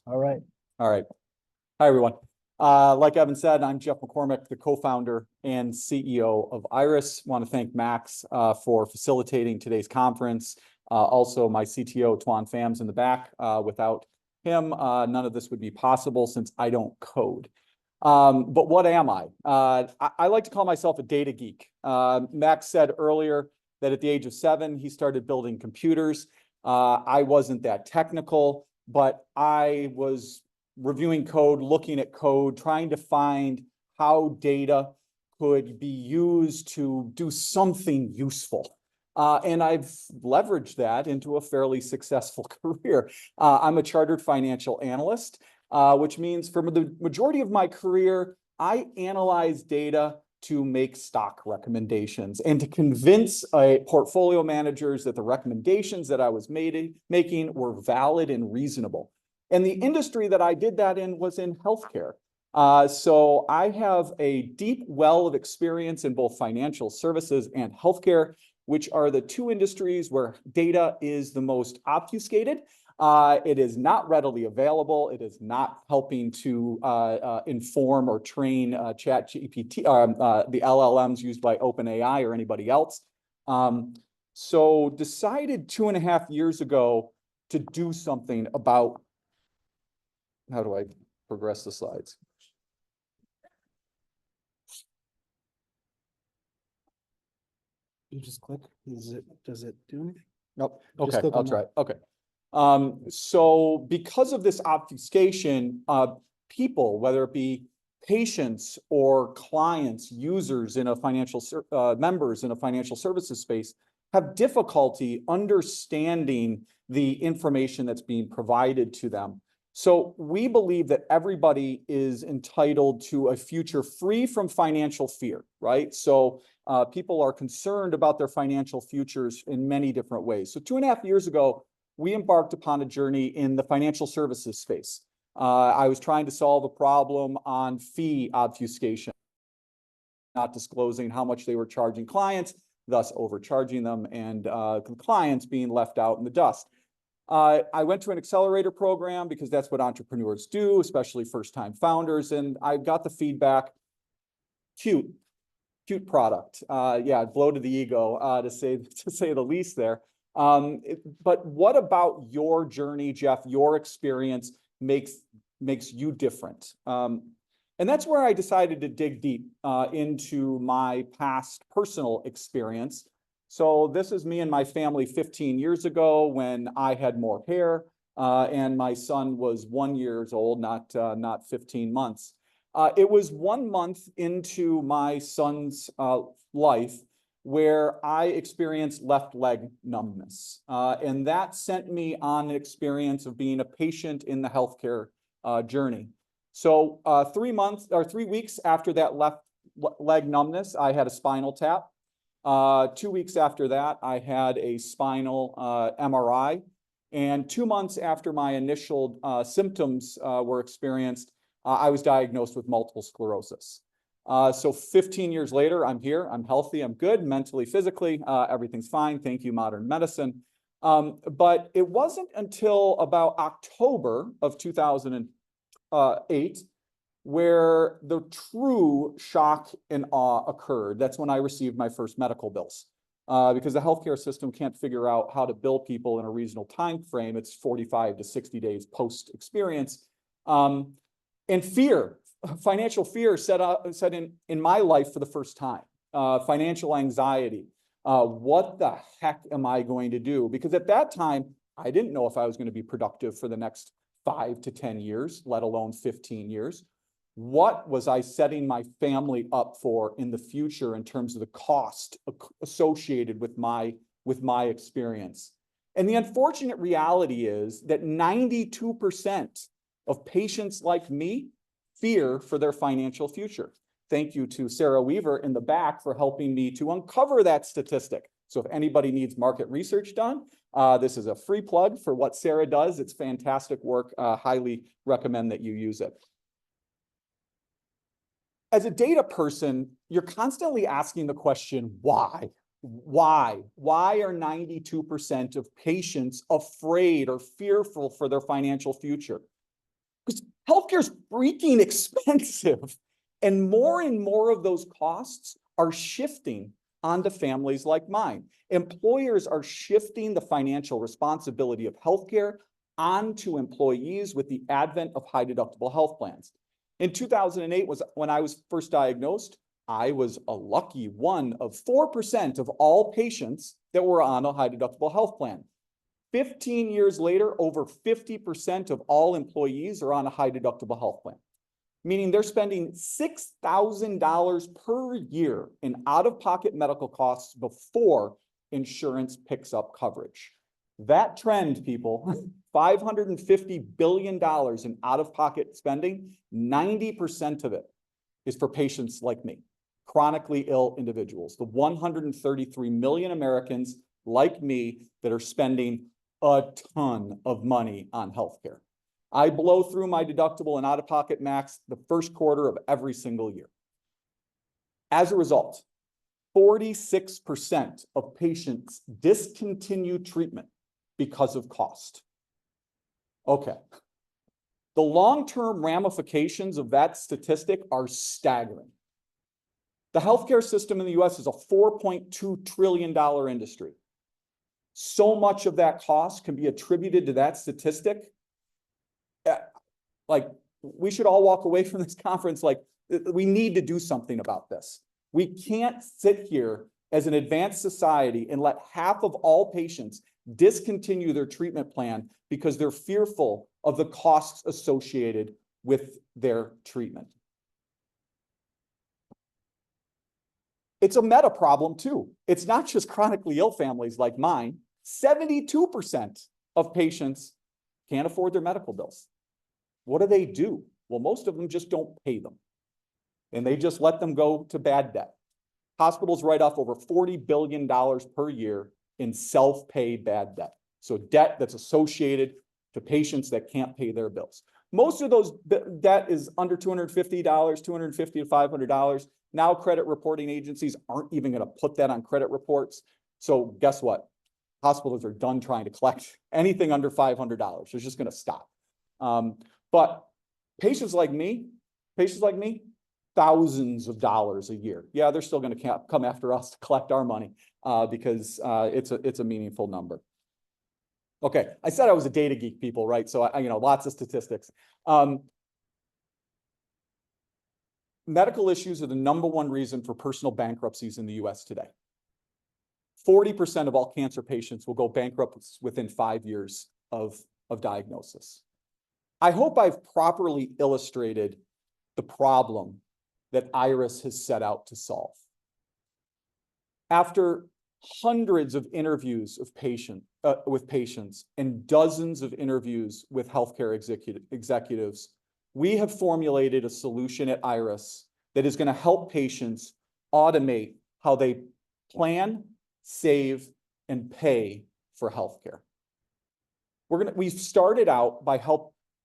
All right. All right. Hi, everyone. Like Evan said, I'm Jeff McCormack, the co-founder and CEO of Iryss. Want to thank Max for facilitating today's conference. Also, my CTO, Tuan Phams, in the back. Without him, none of this would be possible since I don't code. But what am I? I like to call myself a data geek. Max said earlier that at the age of 7, he started building computers. I wasn't that technical, but I was reviewing code, looking at code, trying to find how data could be used to do something useful. And I've leveraged that into a fairly successful career. I'm a chartered financial analyst, which means for the majority of my career, I analyze data to make stock recommendations and to convince portfolio managers that the recommendations that I was making were valid and reasonable. And the industry that I did that in was in healthcare. So I have a deep well of experience in both financial services and healthcare, which are the two industries where data is the most obfuscated. It is not readily available. It is not helping to inform or train ChatGPT, the LLMs used by OpenAI or anybody else. So decided 2.5 years ago to do something about, how do I progress the slides? You just click. Does it do anything? Nope. Just Okay, click I'll on try. Okay. So because of this obfuscation, people, whether it be patients or clients, users in a financial members in a financial services space, have difficulty understanding the information that's being provided to them. So we believe that everybody is entitled to a future free from financial fear, right? So people are concerned about their financial futures in many different ways. So 2.5 years ago, we embarked upon a journey in the financial services space. I was trying to solve a problem on fee obfuscation, not disclosing how much they were charging clients, thus overcharging them, and clients being left out in the dust. I went to an accelerator program because that's what entrepreneurs do, especially first-time founders, and I got the feedback, cute product. Yeah, it bloated the ego, to say the least there. But what about your journey, Jeff, your experience makes you different? And that's where I decided to dig deep into my past personal experience. So this is me and my family 15 years ago when I had more hair and my son was 1 year old, not 15 months. It was 1 month into my son's life where I experienced left leg numbness. And that sent me on an experience of being a patient in the healthcare journey. So 3 weeks after that left leg numbness, I had a spinal tap. 2 weeks after that, I had a spinal MRI. And 2 months after my initial symptoms were experienced, I was diagnosed with multiple sclerosis. So 15 years later, I'm here, I'm healthy, I'm good, mentally, physically, everything's fine. Thank you, modern medicine. But it wasn't until about October of 2008 where the true shock and awe occurred. That's when I received my first medical bills. Because the healthcare system can't figure out how to bill people in a reasonable time frame. It's 45 to 60 days post experience. And fear, financial fear set in my life for the first time. Financial anxiety. What the heck am I going to do? Because at that time, I didn't know if I was going to be productive for the next 5 to 10 years, let alone 15 years. What was I setting my family up for in the future in terms of the cost associated with my experience? And the unfortunate reality is that 92% of patients like me fear for their financial future. Thank you to Sarah Weaver in the back for helping me to uncover that statistic. So if anybody needs market research done, this is a free plug for what Sarah does. It's fantastic work. Highly recommend that you use it. As a data person, you're constantly asking the question, why? Why? Why are 92% of patients afraid or fearful for their financial future? Because healthcare is freaking expensive. And more of those costs are shifting onto families like mine. Employers are shifting the financial responsibility of healthcare onto employees with the advent of high deductible health plans. In 2008 was when I was first diagnosed. I was a lucky one of 4% of all patients that were on a high deductible health plan. 15 years later, over 50% of all employees are on a high deductible health plan, meaning they're spending $6,000 per year in out-of-pocket medical costs before insurance picks up coverage. That trend, people, $550 billion in out-of-pocket spending, 90% of it is for patients like me, chronically ill individuals, the 133 million Americans like me that are spending a ton of money on healthcare. I blow through my deductible and out-of-pocket max the first quarter of every single year. As a result, 46% of patients discontinue treatment because of cost. Okay. The long-term ramifications of that statistic are staggering. The healthcare system in the US is a $4.2 trillion industry. So much of that cost can be attributed to that statistic. Like, we should all walk away from this conference like, we need to do something about this. We can't sit here as an advanced society and let half of all patients discontinue their treatment plan because they're fearful of the costs associated with their treatment. It's a meta problem too. It's not just chronically ill families like mine. 72% of patients can't afford their medical bills. What do? Well, most of them just don't pay them. And they just let them go to bad debt. Hospitals write off over $40 billion per year in self-pay bad debt. So debt that's associated to patients that can't pay their bills. Most of those debt is under $250, $250 to $500. Now credit reporting agencies aren't even going to put that on credit reports. So guess what? Hospitals are done trying to collect anything under $500. They're just going to stop. But patients like me, thousands of dollars a year. Yeah, they're still going to come after us to collect our money because it's a meaningful number. Okay, I said I was a data geek, people, right? So I lots of statistics. Medical issues are the #1 reason for personal bankruptcies in the US today. 40% of all cancer patients will go bankrupt within 5 years of diagnosis. I hope I've properly illustrated the problem that Iryss has set out to solve. After hundreds of interviews of with patients and dozens of interviews with healthcare executives, we have formulated a solution at Iryss that is going to help patients automate how they plan, save, and pay for healthcare. We've started out by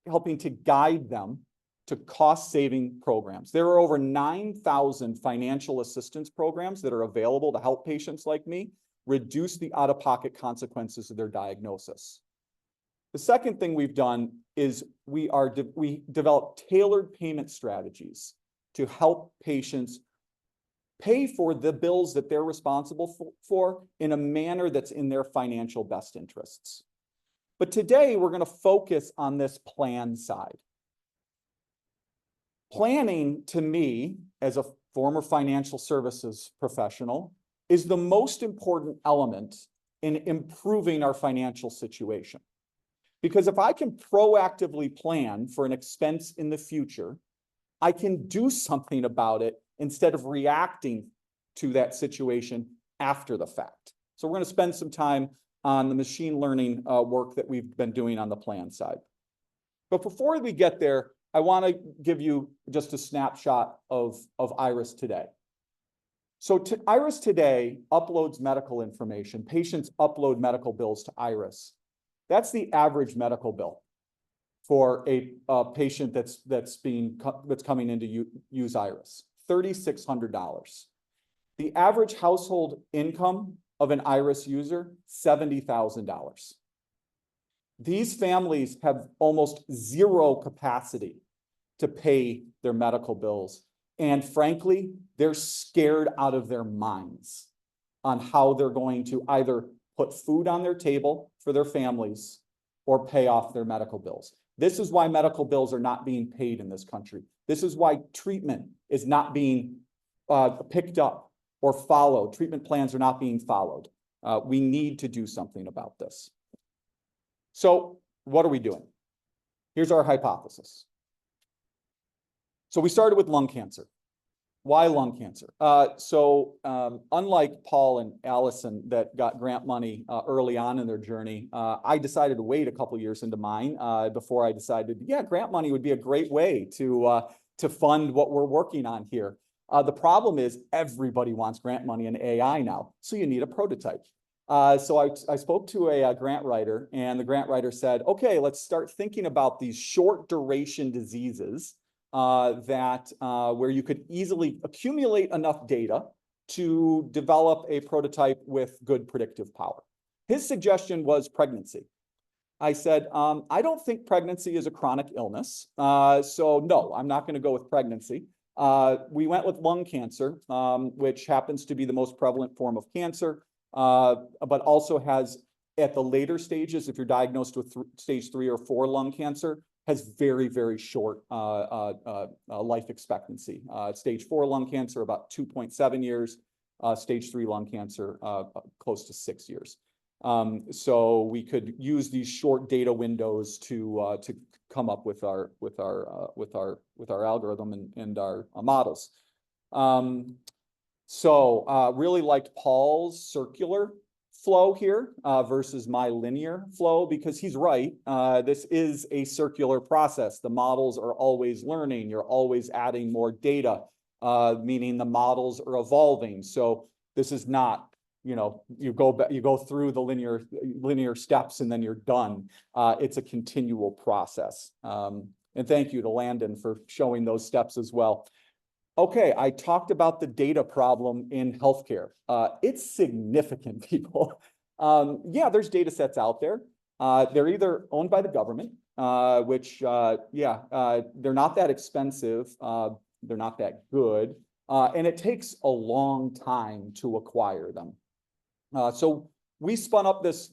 helping to guide them to cost-saving programs. There are over 9,000 financial assistance programs that are available to help patients like me reduce the out-of-pocket consequences of their diagnosis. The second thing we've done is we developed tailored payment strategies to help patients pay for the bills that they're responsible for in a manner that's in their financial best interests. But today we're going to focus on this plan side. Planning, to me, as a former financial services professional, is the most important element in improving our financial situation. Because if I can proactively plan for an expense in the future, I can do something about it instead of reacting to that situation after the fact. So we're going to spend some time on the machine learning work that we've been doing on the plan side. But before we get there, I want to give you just a snapshot of Iryss today. So Iryss today uploads medical information. Patients upload medical bills to Iryss. That's the average medical bill for a patient that's coming in to use Iryss, $3,600. The average household income of an Iryss user, $70,000. These families have almost zero capacity to pay their medical bills. And frankly, they're scared out of their minds on how they're going to either put food on their table for their families or pay off their medical bills. This is why medical bills are not being paid in this country. This is why treatment is not being picked up or followed. Treatment plans are not being followed. We need to do something about this. So what are we doing? Here's our hypothesis. So we started with lung cancer. Why lung cancer? Unlike Paul and Allison that got grant money early on in their journey, I decided to wait a couple years into mine before I decided, yeah, grant money would be a great way to fund what we're working on here. The problem is everybody wants grant money in AI now, so you need a prototype. So I spoke to a grant writer, and the grant writer said, okay, let's start thinking about these short duration diseases where you could easily accumulate enough data to develop a prototype with good predictive power. His suggestion was pregnancy. I said, I don't think pregnancy is a chronic illness. So no, I'm not going to go with pregnancy. We went with lung cancer, which happens to be the most prevalent form of cancer, but also has, at the later stages, if you're diagnosed with stage 3 or 4 lung cancer, has very, very short life expectancy. Stage 4 lung cancer, about 2.7 years. Stage 3 lung cancer, close to 6 years. So we could use these short data windows to come up with our algorithm and our models. Really liked Paul's circular flow here versus my linear flow, because he's right. This is a circular process. The models are always learning. You're always adding more data, meaning the models are evolving. So this is not, you go through the linear steps and then you're done. It's a continual process. And thank you to Landon for showing those steps as well. Okay, I talked about the data problem in healthcare. It's significant, people. Yeah, there's data sets out there. They're either owned by the government, which, they're not that expensive. They're not that good. And it takes a long time to acquire them. So we spun up this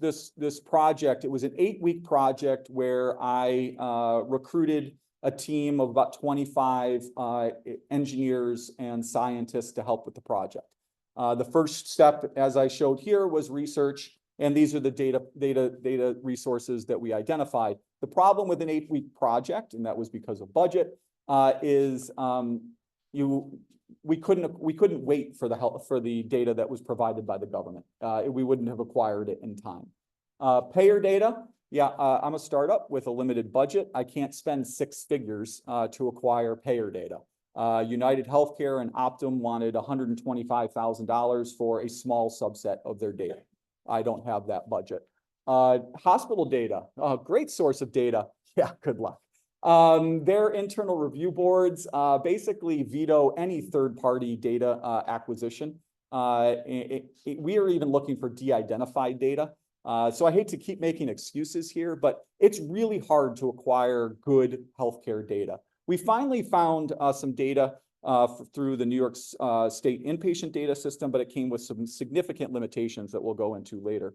project. It was an 8-week project where I recruited a team of about 25 engineers and scientists to help with the project. The first step, as I showed here, was research, and these are the data resources that we identified. The problem with an 8-week project, and that was because of budget, is we couldn't wait for the data that was provided by the government. We wouldn't have acquired it in time. Payer data. Yeah, I'm a startup with a limited budget. I can't spend 6 figures to acquire payer data. United Healthcare and Optum wanted $125,000 for a small subset of their data. I don't have that budget. Hospital data, great source of data. Yeah, good luck. Their internal review boards basically veto any third-party data acquisition. We are even looking for de-identified data. So I hate to keep making excuses here, but it's really hard to acquire good healthcare data. We finally found some data through the New York State inpatient data system, but it came with some significant limitations that we'll go into later.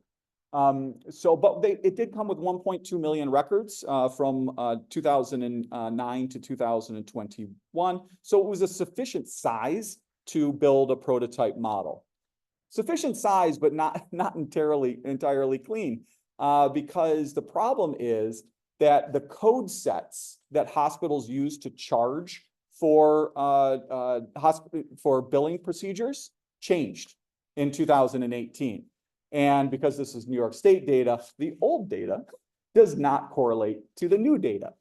It did come with 1.2 million records from 2009 to 2021. So it was a sufficient size to build a prototype model. Sufficient size, but not entirely clean, because the problem is that the code sets that hospitals use to charge for billing procedures changed in 2018. And because this is New York State data, the old data does not correlate to the new data.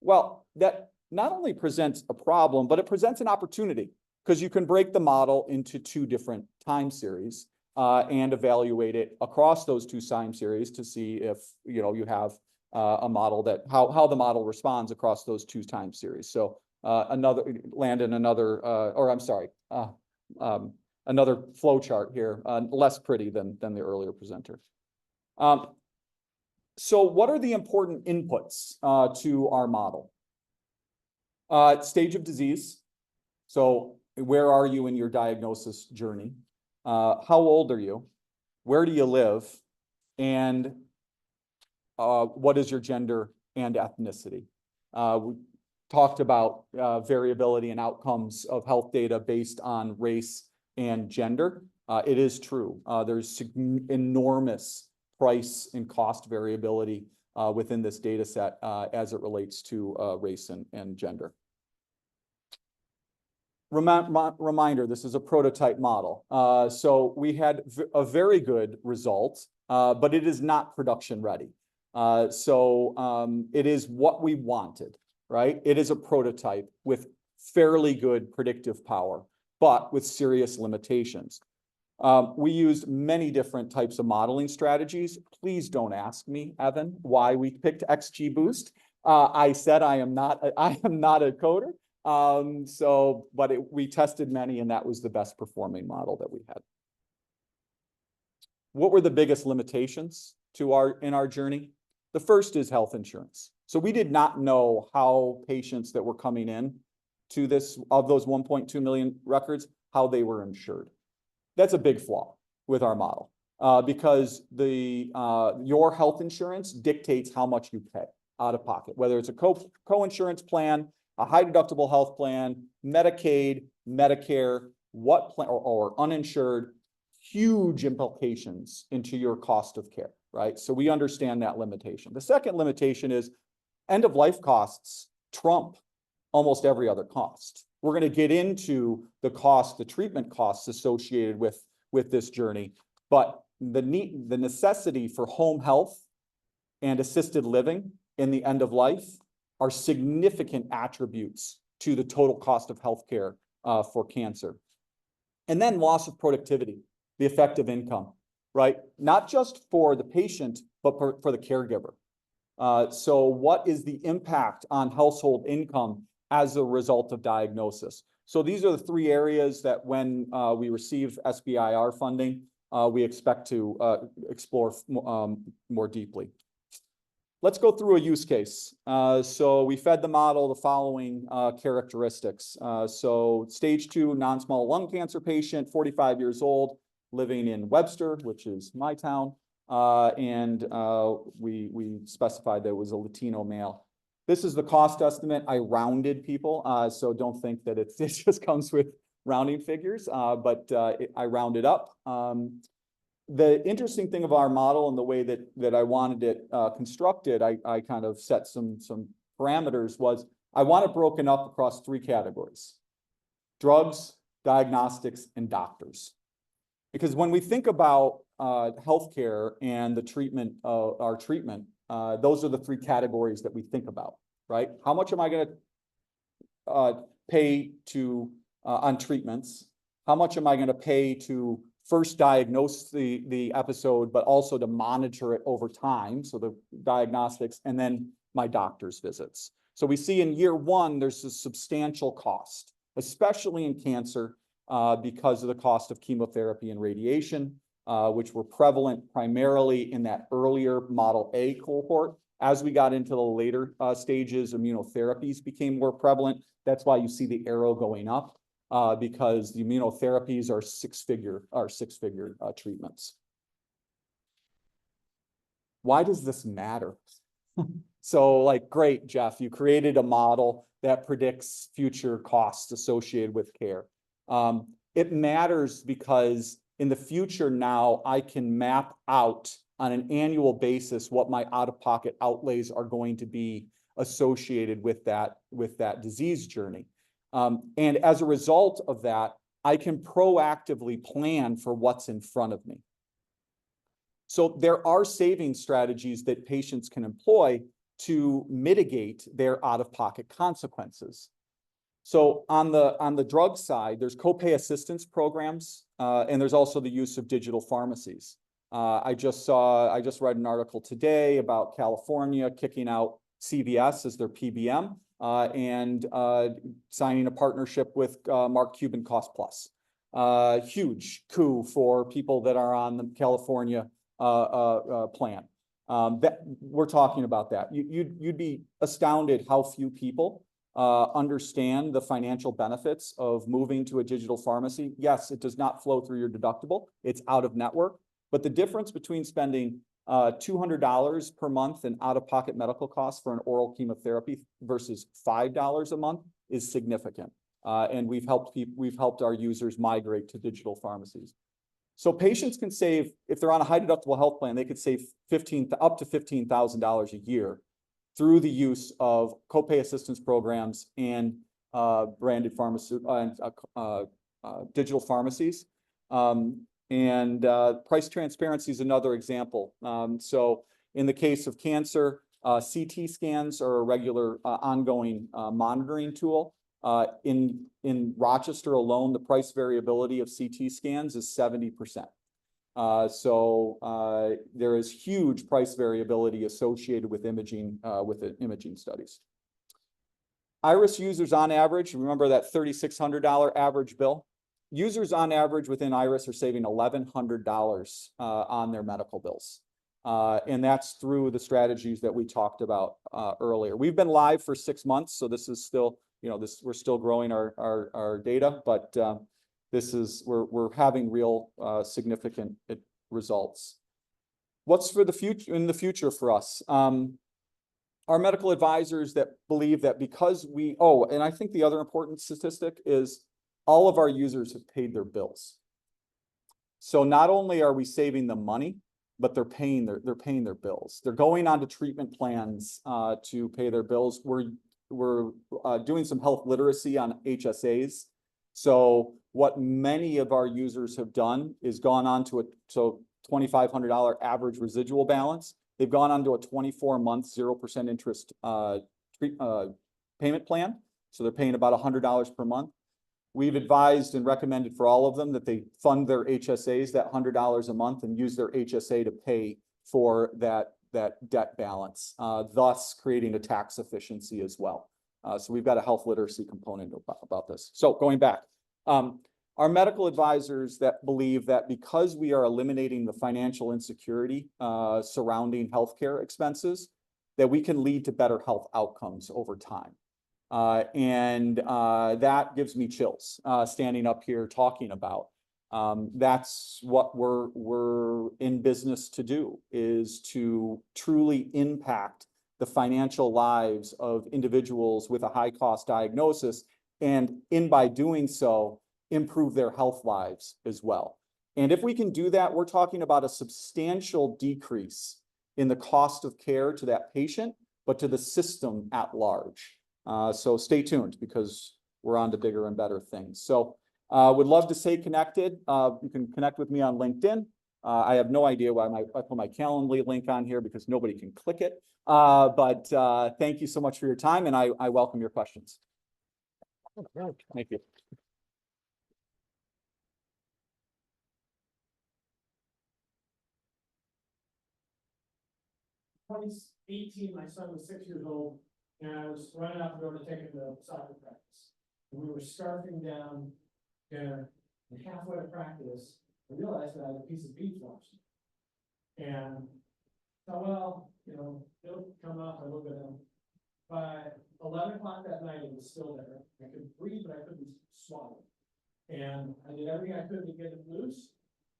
Well, that not only presents a problem, but it presents an opportunity, because you can break the model into 2 different time series and evaluate it across those 2 time series to see if you have a model that how the model responds across those 2 time series. So another flow chart here, less pretty than the earlier presenter. So what are the important inputs to our model? Stage of disease. So where are you in your diagnosis journey? How old are you? Where do you live? And what is your gender and ethnicity? We talked about variability and outcomes of health data based on race and gender. It is true. There's enormous price and cost variability within this data set as it relates to race and gender. Reminder, this is a prototype model. So we had a very good result, but it is not production ready. It is what we wanted, right? It is a prototype with fairly good predictive power, but with serious limitations. We used many different types of modeling strategies. Please don't ask me, Evan, why we picked XGBoost. I said I am not a coder. We tested many, and that was the best performing model that we had. What were the biggest limitations in our journey? The first is health insurance. So we did not know how patients that were coming in to this, of those 1.2 million records, how they were insured. That's a big flaw with our model because your health insurance dictates how much you pay out of pocket, whether it's a co-insurance plan, a high deductible health plan, Medicaid, Medicare, what plan or uninsured, huge implications into your cost of care, right? So we understand that limitation. The second limitation is end of life costs trump almost every other cost. We're going to get into the treatment costs associated with this journey, but the necessity for home health and assisted living in the end of life are significant attributes to the total cost of healthcare for cancer. And then loss of productivity, the effect of income, right? Not just for the patient, but for the caregiver. So what is the impact on household income as a result of diagnosis? So these are the three areas that when we receive SBIR funding, we expect to explore more deeply. Let's go through a use case. So we fed the model the following characteristics. So stage 2 non-small lung cancer patient, 45 years old, living in Webster, which is my town. We specified that it was a Latino male. This is the cost estimate. I rounded people, so don't think that it just comes with rounding figures, I rounded up. The interesting thing of our model and the way that I wanted it constructed, I kind of set some parameters was I want it broken up across 3 categories: drugs, diagnostics, and doctors. Because when we think about healthcare and the treatment, our treatment, those are the 3 categories that we think about, right? How much am I going to pay to on treatments? How much am I going to pay to first diagnose the episode, but also to monitor it over time? So the diagnostics, and then my doctor's visits. So we see in year 1, there's a substantial cost, especially in cancer, because of the cost of chemotherapy and radiation, which were prevalent primarily in that earlier Model A cohort. As we got into the later stages, immunotherapies became more prevalent. That's why you see the arrow going up, because the immunotherapies are six-figure treatments. Why does this matter? So great, Jeff, you created a model that predicts future costs associated with care. It matters because in the future now, I can map out on an annual basis what my out-of-pocket outlays are going to be associated with that disease journey. And as a result of that, I can proactively plan for what's in front of me. So there are saving strategies that patients can employ to mitigate their out-of-pocket consequences. So on the drug side, there's copay assistance programs, and there's also the use of digital pharmacies. I just read an article today about California kicking out CVS as their PBM, and signing a partnership with Mark Cuban Cost Plus. Huge coup for people that are on the California plan. That we're talking about that. You'd be astounded how few people understand the financial benefits of moving to a digital pharmacy. Yes, it does not flow through your deductible. It's out of network. But the difference between spending $200 per month in out-of-pocket medical costs for an oral chemotherapy versus $5 a month is significant. And we've helped our users migrate to digital pharmacies. So patients can save, if they're on a high deductible health plan, they could save up to $15,000 a year through the use of copay assistance programs and branded pharmacy digital pharmacies. Price transparency is another example. So in the case of cancer, CT scans are a regular ongoing monitoring tool. In Rochester alone, the price variability of CT scans is 70%. There is huge price variability associated with imaging studies. Iryss users on average, remember that $3,600 average bill? Users on average within Iryss are saving $1,100 on their medical bills. And that's through the strategies that we talked about earlier. We've been live for 6 months, so this is still, we're still growing our data, but we're having real significant results. What's for the future in the future for us? Our medical advisors that believe that because and I think the other important statistic is all of our users have paid their bills. So not only are we saving them money, but they're paying their bills. They're going on to treatment plans to pay their bills. We're doing some health literacy on HSAs. So what many of our users have done is gone on to a $2,500 average residual balance. They've gone on to a 24-month 0% interest payment plan. So they're paying about $100 per month. We've advised and recommended for all of them that they fund their HSAs, that $100 a month, and use their HSA to pay for that debt balance, thus creating a tax efficiency as well. So we've got a health literacy component about this. So going back, our medical advisors that believe that because we are eliminating the financial insecurity surrounding healthcare expenses, that we can lead to better health outcomes over time. That gives me chills standing up here talking about. That's what we're in business to do, is to truly impact the financial lives of individuals with a high cost diagnosis, and by doing so, improve their health lives as well. And if we can do that, we're talking about a substantial decrease in the cost of care to that patient, but to the system at large. So stay tuned, because we're on to bigger and better things. So would love to stay connected. You can connect with me on LinkedIn. I have no idea why I put my Calendly link on here, because nobody can click it. But thank you so much for your time, and I welcome your questions. Thank you. 2018, my son was 6 years old, and I was running out the door to take him to soccer practice. And we were scarfing down dinner, and halfway to practice, I realized that I had a piece of beef lobster. And thought, well, it'll come up a little bit. By 11 o'clock that night, it was still there. I could breathe, but I couldn't swallow. And I did everything I could to get it loose,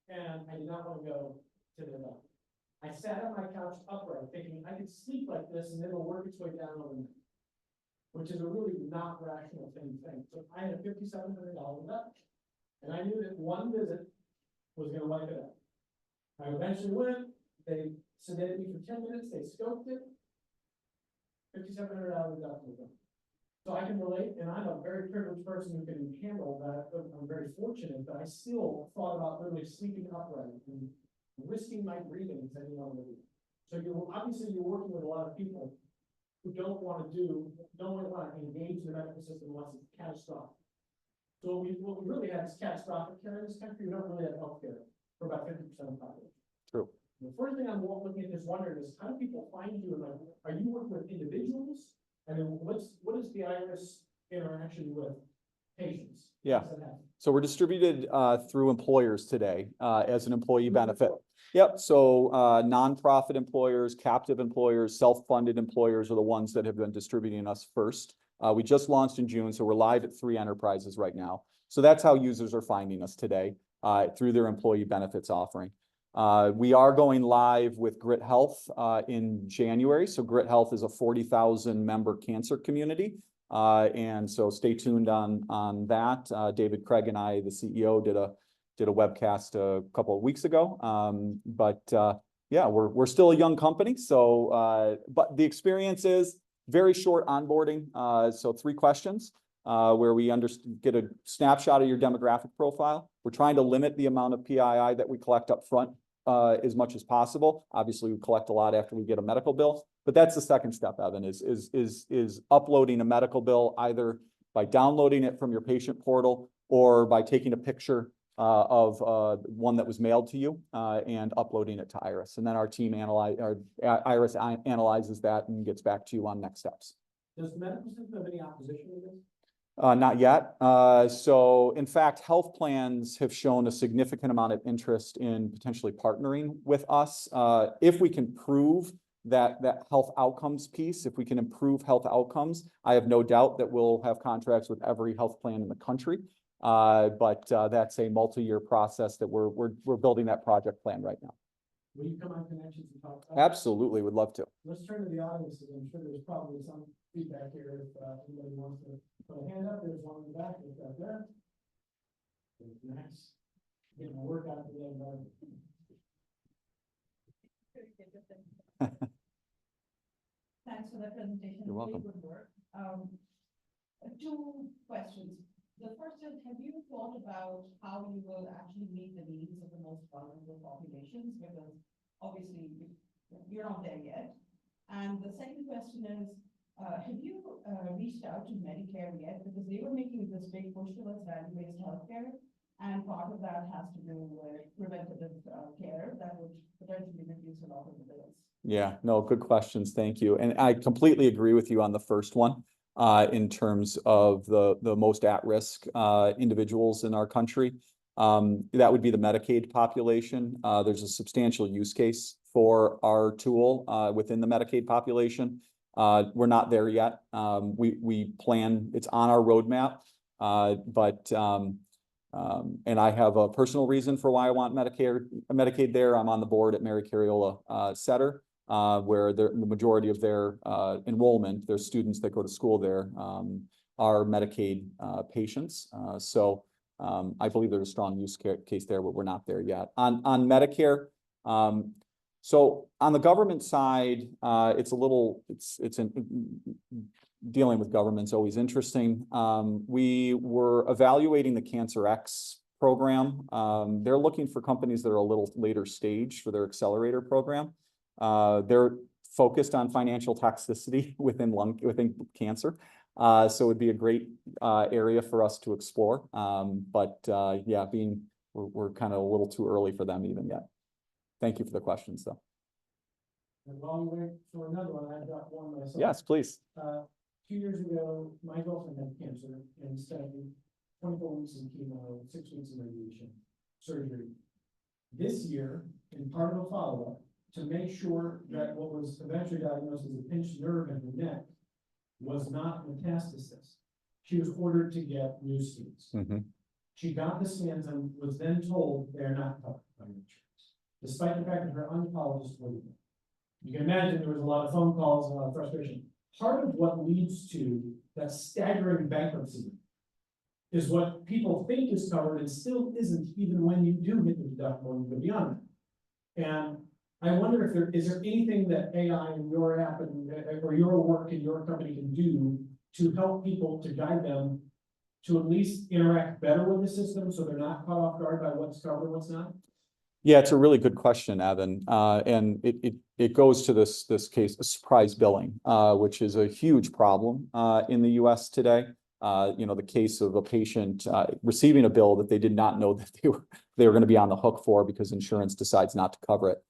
and I did not want to go to the doctor. I sat on my couch upright, thinking I could sleep like this and it'll work its way down overnight, which is a really not rational thing. So I had a $5,700 deduction, and I knew that one visit was going to wipe it out. I eventually went. They sedated me for 10 minutes. They scoped it. $5,700 deduction. So I can relate, and I'm a very privileged person who can handle that. I'm very fortunate, but I still thought about literally sleeping upright and risking my breathing and saying, so you're working with a lot of people who don't want to engage the medical system unless it's catastrophic. So what we really have is catastrophic care in this country. We don't really have health care for about 50% of the population. True. The first thing I'm looking at this wondering is, how do people find you? And are you working with individuals? I mean, what is the Iryss interaction with patients? Yeah. So we're distributed through employers today as an employee benefit. Yep, so nonprofit employers, captive employers, self-funded employers are the ones that have been distributing us first. We just launched in June, so we're live at 3 enterprises right now. So that's how users are finding us today, through their employee benefits offering. We are going live with Grit Health in January. So Grit Health is a 40,000 member cancer community. And so stay tuned on that. David Craig and I, the CEO, did a webcast a couple of weeks ago. Yeah, we're still a young company. So, but the experience is very short onboarding. So 3 questions where we get a snapshot of your demographic profile. We're trying to limit the amount of PII that we collect up front as much as possible. Obviously, we collect a lot after we get a medical bill, but that's the second step, Evan, is uploading a medical bill either by downloading it from your patient portal or by taking a picture of one that was mailed to you and uploading it to Iryss. And then our team Iryss analyzes that and gets back to you on next steps. Does the medical system have any opposition to this? Not yet. So in fact, health plans have shown a significant amount of interest in potentially partnering with us. If we can prove that health outcomes piece, if we can improve health outcomes, I have no doubt that we'll have contracts with every health plan in the country. But that's a multi-year process that we're building that project plan right now. Will you come on Connections and talk about? Absolutely, would love to. Let's turn to the audience. I'm sure there's probably some feedback here if anybody wants to put a hand up. There's one in the back. There's out there. Nice. Getting my workout today, but. Thanks for that presentation. You're welcome. Really good work. 2 questions. The first is, have you thought about how you will actually meet the needs of the most vulnerable populations? Because obviously you're not there yet. And the second question is, have you reached out to Medicare yet? Because they were making this big push towards value-based healthcare. And part of that has to do with preventative care that would potentially reduce a lot of the bills. Yeah, no, good questions. Thank you. And I completely agree with you on the first one. In terms of the most at-risk individuals in our country. That would be the Medicaid population. There's a substantial use case for our tool within the Medicaid population. We're not there yet. We plan, it's on our roadmap, and I have a personal reason for why I want Medicaid there. I'm on the board at Mary Cariola Setter. Where the majority of their enrollment, their students that go to school there, are Medicaid patients. So I believe there's a strong use case there, but we're not there yet. On Medicare, so on the government side, dealing with government's always interesting. We were evaluating the Cancer X program. They're looking for companies that are a little later stage for their accelerator program. They're focused on financial toxicity within cancer. So it would be a great area for us to explore. Yeah, we're kind of a little too early for them even yet. Thank you for the questions though. And while we wait for another one, I've got one myself. Yes, please. 2 years ago, my girlfriend had cancer and spent 24 weeks in chemo, 6 weeks in radiation surgery. This year, in part of a follow-up, to make sure that what was eventually diagnosed as a pinched nerve in her neck was not metastasis, she was ordered to get new scans. Mm-hmm. She got the scans and was then told they're not covered by insurance, despite the fact that her oncologist believed it. You can imagine there was a lot of phone calls and a lot of frustration. Part of what leads to that staggering bankruptcy is what people think is covered and still isn't, even when you do hit the deductible and go beyond it. And I wonder if is there anything that AI in your app or your work in your company can do to help people, to guide them to at least interact better with the system so they're not caught off guard by what's covered and what's not? Yeah, it's a really good question, Evan. And it goes to this case, surprise billing, which is a huge problem in the US today. The case of a patient receiving a bill that they did not know that they were going to be on the hook for because insurance decides not to cover it.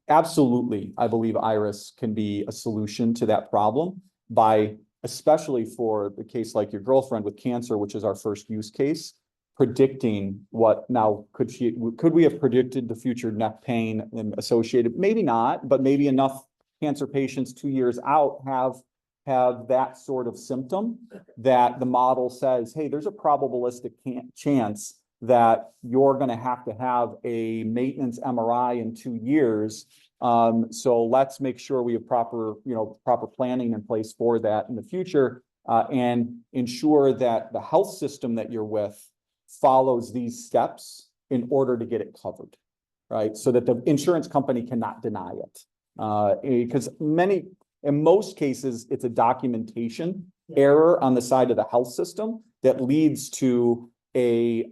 Absolutely, I believe Iryss can be a solution to that problem by, especially for the case like your girlfriend with cancer, which is our first use case, predicting what now could we have predicted the future neck pain and associated? Maybe not, but maybe enough cancer patients 2 years out have that sort of symptom that the model says, hey, there's a probabilistic chance that you're going to have a maintenance MRI in 2 years. So let's make sure we have proper planning in place for that in the future, and ensure that the health system that you're with follows these steps in order to get it covered, right? So that the insurance company cannot deny it. Because in most cases, it's a documentation error on the side of the health system that leads to a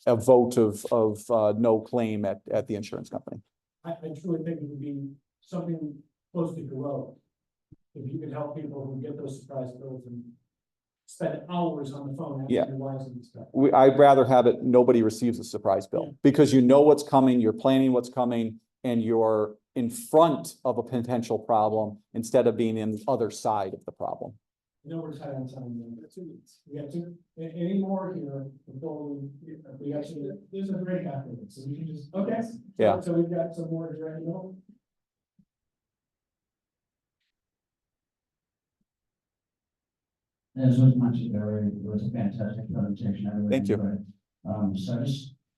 vote of no claim at the insurance company. I truly think it would be something close to heroic. If you could help people who get those surprise bills and spend hours on the phone. Yeah. Analyzing stuff. I'd rather have it, nobody receives a surprise bill because you know what's coming, you're planning what's coming, and you're in front of a potential problem instead of being in the other side of the problem. No, we're tight on time. We got 2 minutes. We got any more here before we actually, there's a break after this, so we can just, okay. Yeah. So we've got some more to drag on. As was mentioned earlier, it was a fantastic presentation. I really Thank you. enjoyed it. So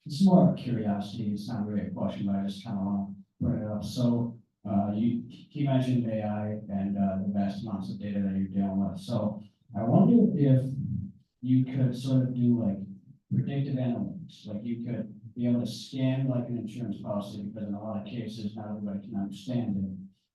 it's more of curiosity. It's not really a question, but I just kind of want to bring it up. So he mentioned AI and the vast amounts of data that you're dealing with. So I wonder if you could sort of do like predictive analytics, like you could be able to scan like an insurance policy, because in a lot of cases, not everybody can understand it.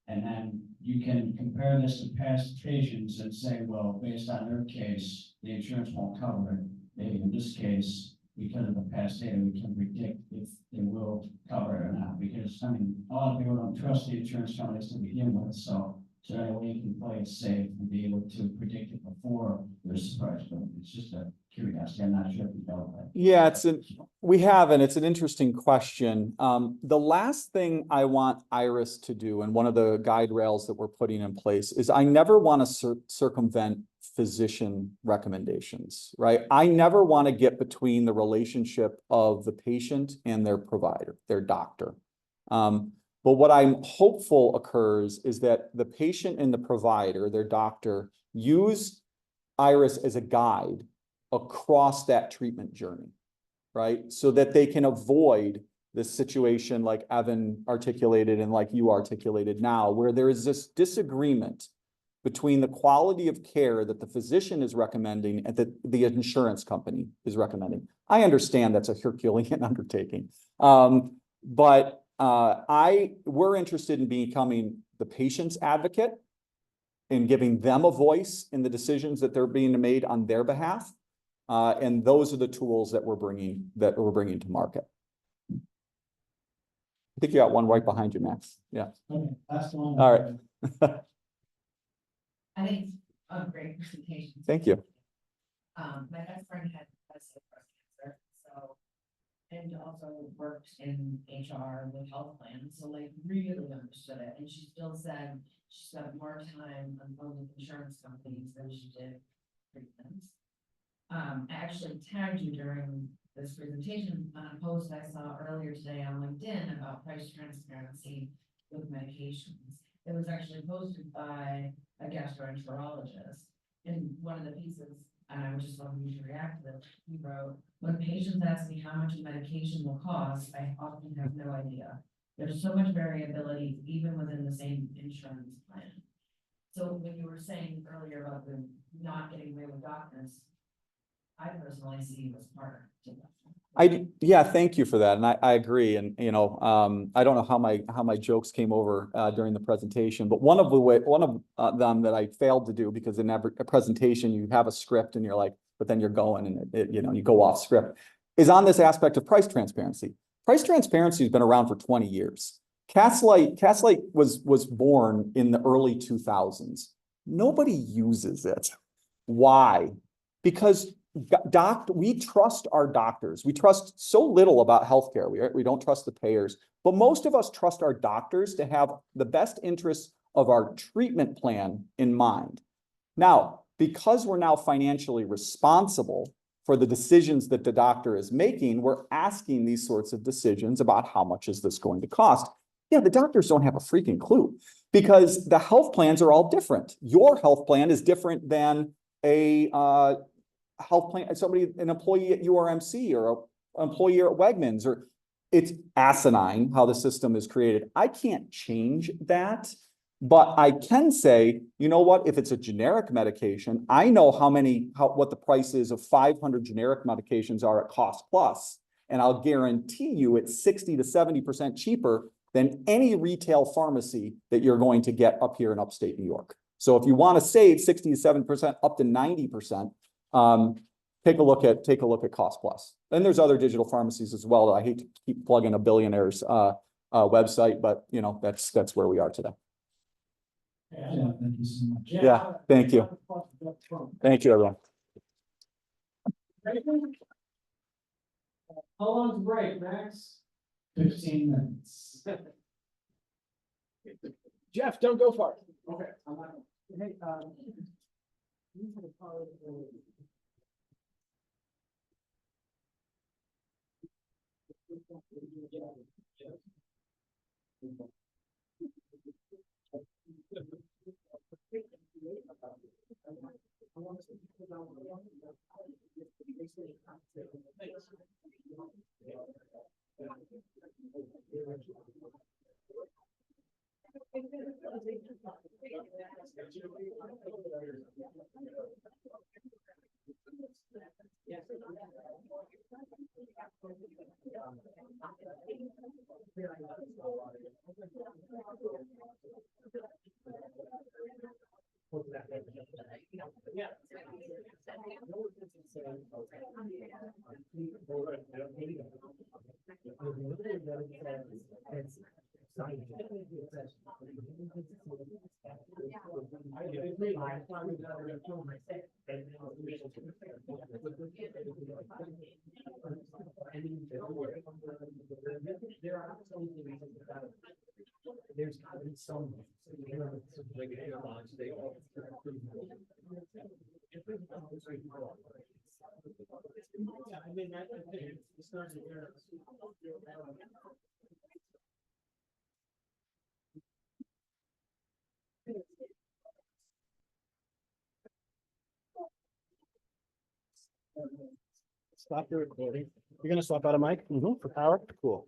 And then you can compare this to past patients and say, well, based on their case, the insurance won't cover it. Maybe in this case, because of the past data, we can predict if they will cover it or not. Because, I mean, a lot of people don't trust the insurance companies to begin with. So that way you can play it safe and be able to predict it before there's a surprise. But it's just a curiosity. I'm not sure if you dealt with that. Yeah, we have, and it's an interesting question. The last thing I want Iryss to do, and one of the guide rails that we're putting in place, is I never want to circumvent physician recommendations, right? I never want to get between the relationship of the patient and their provider, their doctor. But what I'm hopeful occurs is that the patient and the provider, their doctor, use Iryss as a guide across that treatment journey, right? So that they can avoid this situation like Evan articulated and like you articulated now, where there is this disagreement between the quality of care that the physician is recommending and that the insurance company is recommending. I understand that's a Herculean undertaking, but we're interested in becoming the patient's advocate and giving them a voice in the decisions that they're being made on their behalf. And those are the tools that we're bringing to market. I think you got one right behind you, Max. Yeah. Okay, last one. All right. I think it's a great presentation. Thank you. My best friend had breast cancer, so, and also worked in HR with health plans, so like really understood it. And she still said she spent more time on phone with insurance companies than she did treatments. I actually tagged you during this presentation on a post I saw earlier today on LinkedIn about price transparency with medications. It was actually posted by a gastroenterologist. And one of the pieces, and I was just wanting you to react to this, he wrote, when patients ask me how much a medication will cost, I often have no idea. There's so much variability even within the same insurance plan. So when you were saying earlier about the not getting away with doctors, I personally see it as part of that. Yeah, thank you for that. And I agree. And, I don't know how my jokes came over during the presentation, but one of them that I failed to do, because in every presentation you have a script and you're like, but then you're going and you go off script, is on this aspect of price transparency. Price transparency has been around for 20 years. Castlight was born in the early 2000s. Nobody uses it. Why? Because we trust our doctors. We trust so little about healthcare. We don't trust the payers, but most of us trust our doctors to have the best interests of our treatment plan in mind. Now, because we're now financially responsible, for the decisions that the doctor is making, we're asking these sorts of decisions about how much is this going to cost. Yeah, the doctors don't have a freaking clue because the health plans are all different. Your health plan is different than a health plan, an employee at URMC or an employee at Wegmans, or it's asinine how the system is created. I can't change that. But I can say, you know what, if it's a generic medication, I know what the price is of 500 generic medications are at cost plus. And I'll guarantee you it's 60 to 70% cheaper than any retail pharmacy that you're going to get up here in upstate New York. So if you want to save 60 to 7%, up to 90%, take a look at cost plus. Then there's other digital pharmacies as well. I hate to keep plugging a billionaire's website, but you know, that's where we are today. Yeah, thank you so much. Yeah, thank you. Thank you, everyone. How long's the break, Max? 15 minutes. Jeff, don't go far. Okay. I'm not. Hey, you had a call earlier. There's gotta be some. Yeah, I mean, I think it's starting there. Stop the recording. You're gonna swap out a mic? For power? Cool.